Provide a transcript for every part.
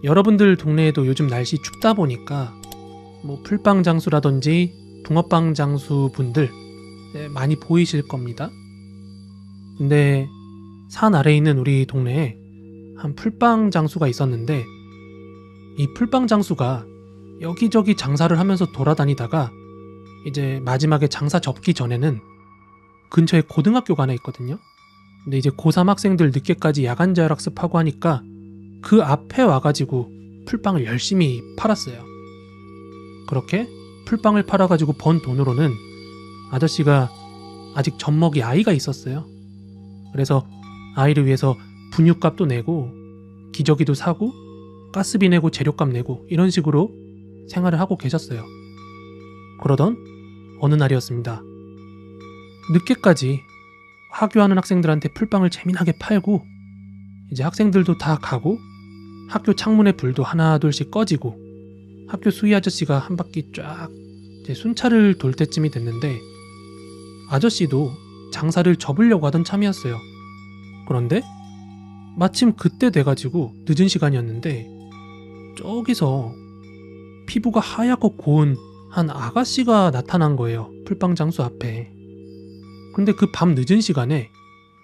여러분들 동네에도 요즘 날씨 춥다 보니까 뭐 풀빵 장수라든지 붕어빵 장수 분들 많이 보이실 겁니다. 근데 산 아래에 있는 우리 동네에 한 풀빵 장수가 있었는데, 이 풀빵 장수가 여기저기 장사를 하면서 돌아다니다가 이제 마지막에 장사 접기 전에는 근처에 고등학교가 하나 있거든요. 근데 이제 고3 학생들 늦게까지 야간 자율학습하고 하니까 그 앞에 와가지고 풀빵을 열심히 팔았어요. 그렇게 풀빵을 팔아가지고 번 돈으로는 아저씨가 아직 젖먹이 아이가 있었어요. 그래서 아이를 위해서 분유값도 내고 기저귀도 사고 가스비 내고 재료값 내고 이런 식으로 생활을 하고 계셨어요. 그러던 어느 날이었습니다. 늦게까지 하교하는 학생들한테 풀빵을 재미나게 팔고 이제 학생들도 다 가고 학교 창문에 불도 하나 둘씩 꺼지고 학교 수위 아저씨가 한 바퀴 쫙 이제 순찰을 돌 때쯤이 됐는데, 아저씨도 장사를 접으려고 하던 참이었어요. 그런데 마침 그때 돼가지고 늦은 시간이었는데 저기서 피부가 하얗고 고운 한 아가씨가 나타난 거예요. 풀빵 장수 앞에. 근데 그 밤 늦은 시간에,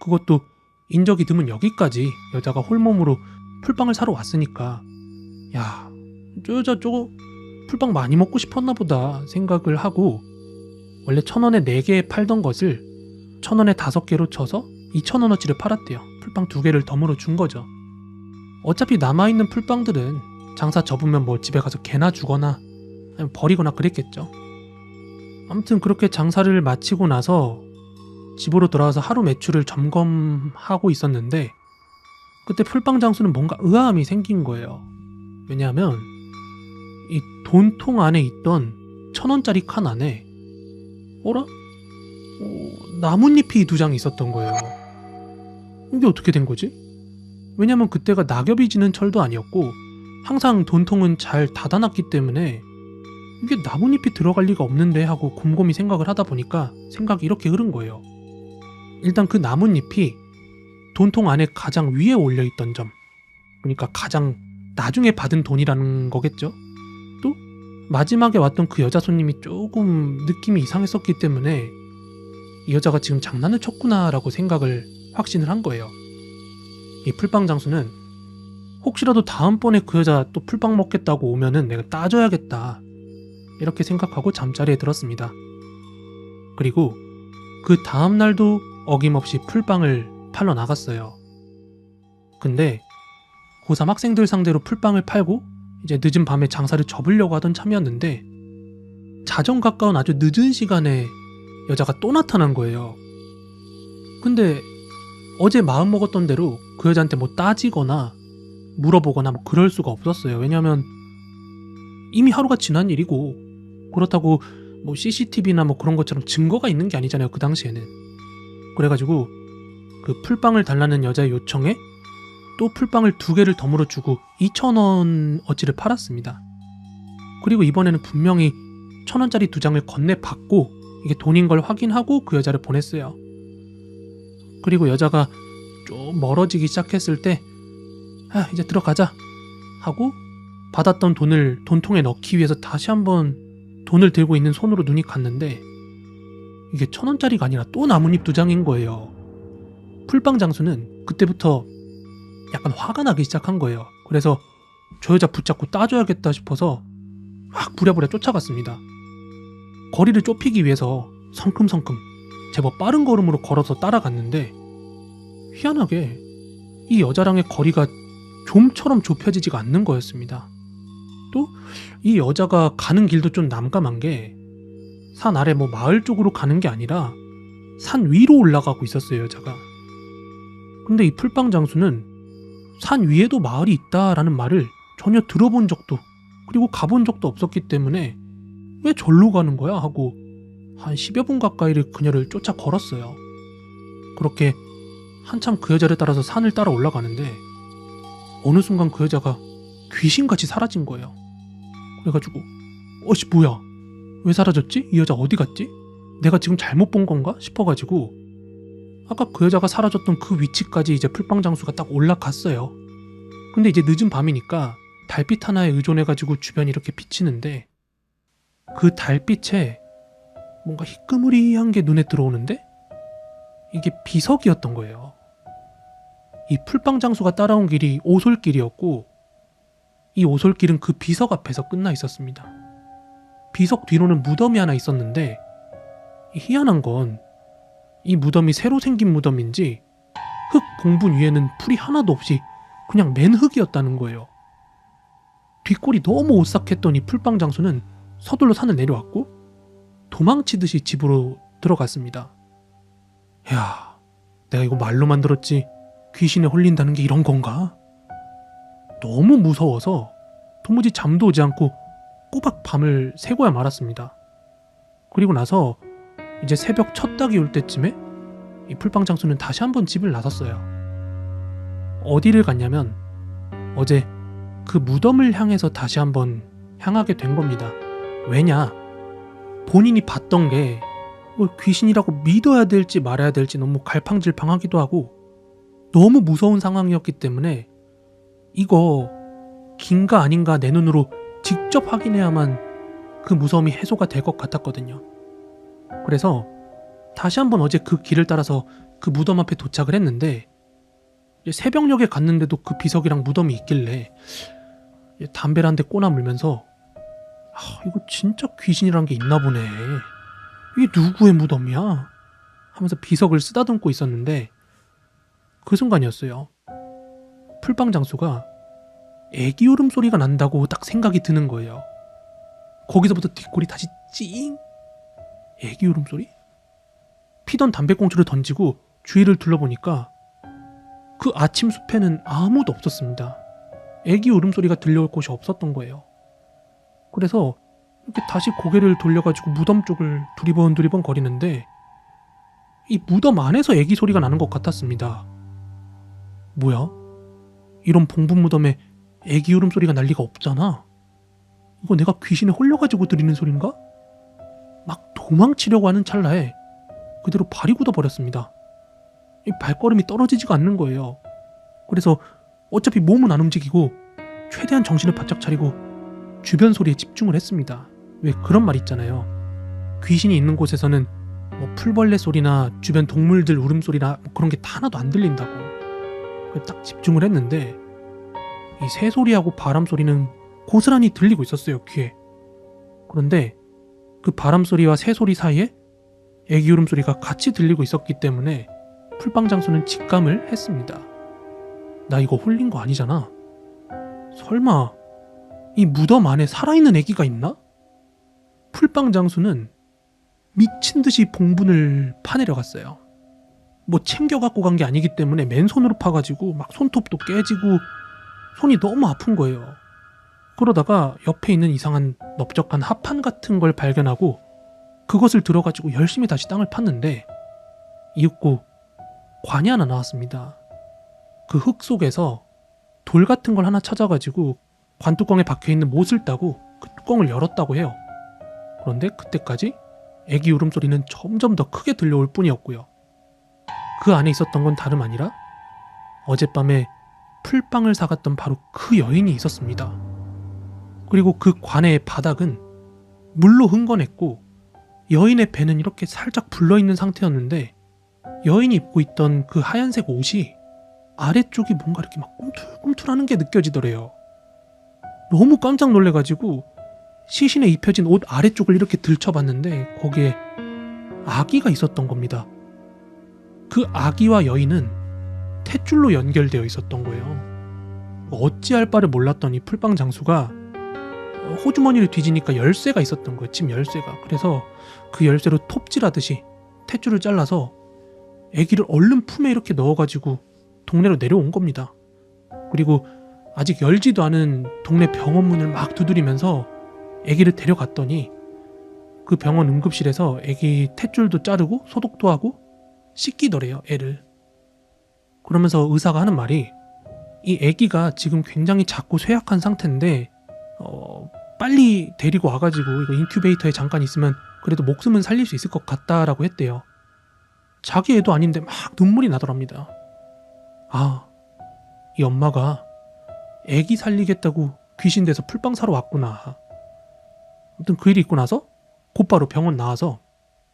그것도 인적이 드문 여기까지 여자가 홀몸으로 풀빵을 사러 왔으니까, 야, 저 여자 저거 풀빵 많이 먹고 싶었나 보다 생각을 하고, 원래 1,000원에 4개 팔던 것을 1,000원에 5개로 쳐서 2,000원어치를 팔았대요. 풀빵 2개를 덤으로 준 거죠. 어차피 남아있는 풀빵들은 장사 접으면 뭐 집에 가서 개나 주거나 아니면 버리거나 그랬겠죠. 아무튼 그렇게 장사를 마치고 나서 집으로 돌아와서 하루 매출을 점검하고 있었는데, 그때 풀빵 장수는 뭔가 의아함이 생긴 거예요. 왜냐하면 이 돈통 안에 있던 1,000원짜리 칸 안에 어라? 나뭇잎이 2장 있었던 거예요. 이게 어떻게 된 거지? 왜냐면 그때가 낙엽이 지는 철도 아니었고 항상 돈통은 잘 닫아놨기 때문에 이게 나뭇잎이 들어갈 리가 없는데 하고 곰곰이 생각을 하다 보니까 생각이 이렇게 흐른 거예요. 일단 그 나뭇잎이 돈통 안에 가장 위에 올려있던 점, 그러니까 가장 나중에 받은 돈이라는 거겠죠. 또 마지막에 왔던 그 여자 손님이 조금 느낌이 이상했었기 때문에 이 여자가 지금 장난을 쳤구나 라고 생각을 확신을 한 거예요. 이 풀빵 장수는 혹시라도 다음번에 그 여자 또 풀빵 먹겠다고 오면은 내가 따져야겠다 이렇게 생각하고 잠자리에 들었습니다. 그리고 그 다음날도 어김없이 풀빵을 팔러 나갔어요. 근데 고3 학생들 상대로 풀빵을 팔고 이제 늦은 밤에 장사를 접으려고 하던 참이었는데, 자정 가까운 아주 늦은 시간에 여자가 또 나타난 거예요. 근데 어제 마음먹었던 대로 그 여자한테 뭐 따지거나 물어보거나 뭐 그럴 수가 없었어요. 왜냐면 이미 하루가 지난 일이고, 그렇다고 뭐 CCTV나 뭐 그런 것처럼 증거가 있는 게 아니잖아요, 그 당시에는. 그래가지고 그 풀빵을 달라는 여자의 요청에 또 풀빵을 2개를 덤으로 주고 2,000원어치를 팔았습니다. 그리고 이번에는 분명히 1,000원짜리 2장을 건네받고 이게 돈인 걸 확인하고 그 여자를 보냈어요. 그리고 여자가 좀 멀어지기 시작했을 때 이제 들어가자 하고 받았던 돈을 돈통에 넣기 위해서 다시 한번 돈을 들고 있는 손으로 눈이 갔는데, 이게 1,000원짜리가 아니라 또 나뭇잎 2장인 거예요. 풀빵 장수는 그때부터 약간 화가 나기 시작한 거예요. 그래서 저 여자 붙잡고 따줘야겠다 싶어서 막 부랴부랴 쫓아갔습니다. 거리를 좁히기 위해서 성큼성큼 제법 빠른 걸음으로 걸어서 따라갔는데, 희한하게 이 여자랑의 거리가 좀처럼 좁혀지지가 않는 거였습니다. 또 이 여자가 가는 길도 좀 난감한 게, 산 아래 뭐 마을 쪽으로 가는 게 아니라 산 위로 올라가고 있었어요, 여자가. 근데 이 풀빵 장수는 산 위에도 마을이 있다라는 말을 전혀 들어본 적도 그리고 가본 적도 없었기 때문에 왜 절로 가는 거야 하고 한 10여 분 가까이를 그녀를 쫓아 걸었어요. 그렇게 한참 그 여자를 따라서 산을 따라 올라가는데 어느 순간 그 여자가 귀신같이 사라진 거예요. 그래가지고 뭐야, 왜 사라졌지? 이 여자 어디 갔지? 내가 지금 잘못 본 건가? 싶어가지고 아까 그 여자가 사라졌던 그 위치까지 이제 풀빵 장수가 딱 올라갔어요. 근데 이제 늦은 밤이니까 달빛 하나에 의존해가지고 주변이 이렇게 비치는데 그 달빛에 뭔가 희끄무리한 게 눈에 들어오는데 이게 비석이었던 거예요. 이 풀빵 장수가 따라온 길이 오솔길이었고 이 오솔길은 그 비석 앞에서 끝나 있었습니다. 비석 뒤로는 무덤이 하나 있었는데 희한한 건 이 무덤이 새로 생긴 무덤인지 흙 봉분 위에는 풀이 하나도 없이 그냥 맨 흙이었다는 거예요. 뒷골이 너무 오싹했던 이 풀빵 장수는 서둘러 산을 내려왔고 도망치듯이 집으로 들어갔습니다. 야, 내가 이거 말로만 들었지 귀신에 홀린다는 게 이런 건가? 너무 무서워서 도무지 잠도 오지 않고 꼬박 밤을 새고야 말았습니다. 그리고 나서 이제 새벽 첫 닭이 올 때쯤에 이 풀빵 장수는 다시 한번 집을 나섰어요. 어디를 갔냐면 어제 그 무덤을 향해서 다시 한번 향하게 된 겁니다. 왜냐? 본인이 봤던 게 귀신이라고 믿어야 될지 말아야 될지 너무 갈팡질팡하기도 하고 너무 무서운 상황이었기 때문에 이거 긴가 아닌가 내 눈으로 직접 확인해야만 그 무서움이 해소가 될 것 같았거든요. 그래서 다시 한번 어제 그 길을 따라서 그 무덤 앞에 도착을 했는데 새벽녘에 갔는데도 그 비석이랑 무덤이 있길래 담배를 한 대 꼬나 물면서 이거 진짜 귀신이란 게 있나 보네. 이게 누구의 무덤이야? 하면서 비석을 쓰다듬고 있었는데 그 순간이었어요. 풀빵 장수가 애기 울음소리가 난다고 딱 생각이 드는 거예요. 거기서부터 뒷골이 다시 찡! 애기 울음소리? 피던 담배꽁초를 던지고 주위를 둘러보니까 그 아침 숲에는 아무도 없었습니다. 애기 울음소리가 들려올 곳이 없었던 거예요. 그래서 이렇게 다시 고개를 돌려가지고 무덤 쪽을 두리번 거리는데 이 무덤 안에서 애기 소리가 나는 것 같았습니다. 뭐야? 이런 봉분 무덤에 애기 울음소리가 날 리가 없잖아. 이거 내가 귀신에 홀려가지고 들리는 소린가? 막 도망치려고 하는 찰나에 그대로 발이 굳어버렸습니다. 이 발걸음이 떨어지지가 않는 거예요. 그래서 어차피 몸은 안 움직이고 최대한 정신을 바짝 차리고 주변 소리에 집중을 했습니다. 왜 그런 말 있잖아요. 귀신이 있는 곳에서는 풀벌레 소리나 주변 동물들 울음소리나 그런 게 하나도 안 들린다고. 딱 집중을 했는데 이 새소리하고 바람소리는 고스란히 들리고 있었어요, 귀에. 그런데 그 바람소리와 새소리 사이에 애기 울음소리가 같이 들리고 있었기 때문에 풀빵 장수는 직감을 했습니다. 나 이거 홀린 거 아니잖아. 설마 이 무덤 안에 살아있는 애기가 있나? 풀빵 장수는 미친 듯이 봉분을 파내려갔어요. 챙겨 갖고 간 게 아니기 때문에 맨손으로 파가지고 막 손톱도 깨지고 손이 너무 아픈 거예요. 그러다가 옆에 있는 이상한 넓적한 합판 같은 걸 발견하고 그것을 들어가지고 열심히 다시 땅을 팠는데 이윽고 관이 하나 나왔습니다. 그 흙 속에서 돌 같은 걸 하나 찾아가지고 관뚜껑에 박혀있는 못을 따고 그 뚜껑을 열었다고 해요. 그런데 그때까지 애기 울음소리는 점점 더 크게 들려올 뿐이었고요. 그 안에 있었던 건 다름 아니라 어젯밤에 풀빵을 사갔던 바로 그 여인이 있었습니다. 그리고 그 관의 바닥은 물로 흥건했고 여인의 배는 이렇게 살짝 불러있는 상태였는데 여인이 입고 있던 그 하얀색 옷이 아래쪽이 뭔가 이렇게 막 꿈틀꿈틀하는 게 느껴지더래요. 너무 깜짝 놀래가지고 시신에 입혀진 옷 아래쪽을 이렇게 들춰봤는데 거기에 아기가 있었던 겁니다. 그 아기와 여인은 탯줄로 연결되어 있었던 거예요. 어찌할 바를 몰랐던 이 풀빵 장수가 호주머니를 뒤지니까 열쇠가 있었던 거예요. 집 열쇠가. 그래서 그 열쇠로 톱질하듯이 탯줄을 잘라서 아기를 얼른 품에 이렇게 넣어가지고 동네로 내려온 겁니다. 그리고 아직 열지도 않은 동네 병원 문을 막 두드리면서 아기를 데려갔더니 그 병원 응급실에서 아기 탯줄도 자르고 소독도 하고 씻기더래요, 애를. 그러면서 의사가 하는 말이 이 아기가 지금 굉장히 작고 쇠약한 상태인데 빨리 데리고 와가지고 이거 인큐베이터에 잠깐 있으면 그래도 목숨은 살릴 수 있을 것 같다라고 했대요. 자기 애도 아닌데 막 눈물이 나더랍니다. 이 엄마가 애기 살리겠다고 귀신 돼서 풀빵 사러 왔구나. 아무튼 그 일이 있고 나서 곧바로 병원 나와서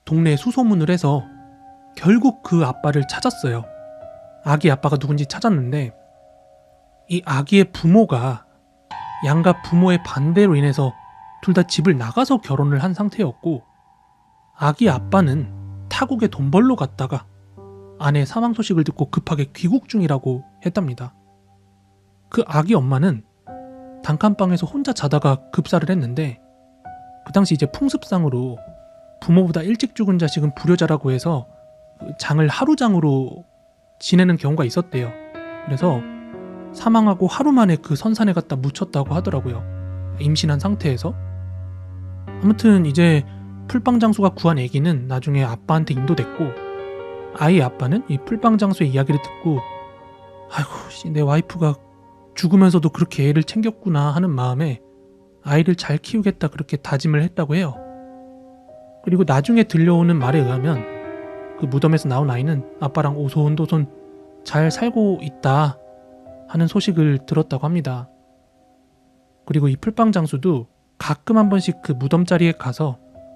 동네에 수소문을 해서 결국 그 아빠를 찾았어요. 아기 아빠가 누군지 찾았는데 이 아기의 부모가 양가 부모의 반대로 인해서 둘 다 집을 나가서 결혼을 한 상태였고 아기 아빠는 타국에 돈 벌러 갔다가 아내 사망 소식을 듣고 급하게 귀국 중이라고 했답니다. 그 아기 엄마는 단칸방에서 혼자 자다가 급사를 했는데 그 당시 이제 풍습상으로 부모보다 일찍 죽은 자식은 불효자라고 해서 장을 하루장으로 지내는 경우가 있었대요. 그래서 사망하고 하루 만에 그 선산에 갖다 묻혔다고 하더라고요. 임신한 상태에서. 아무튼 이제 풀빵 장수가 구한 아기는 나중에 아빠한테 인도됐고 아이 아빠는 이 풀빵 장수의 이야기를 듣고 아이고 내 와이프가 죽으면서도 그렇게 애를 챙겼구나 하는 마음에 아이를 잘 키우겠다 그렇게 다짐을 했다고 해요. 그리고 나중에 들려오는 말에 의하면 그 무덤에서 나온 아이는 아빠랑 오손도손 잘 살고 있다 하는 소식을 들었다고 합니다. 그리고 이 풀빵 장수도 가끔 한 번씩 그 무덤 자리에 가서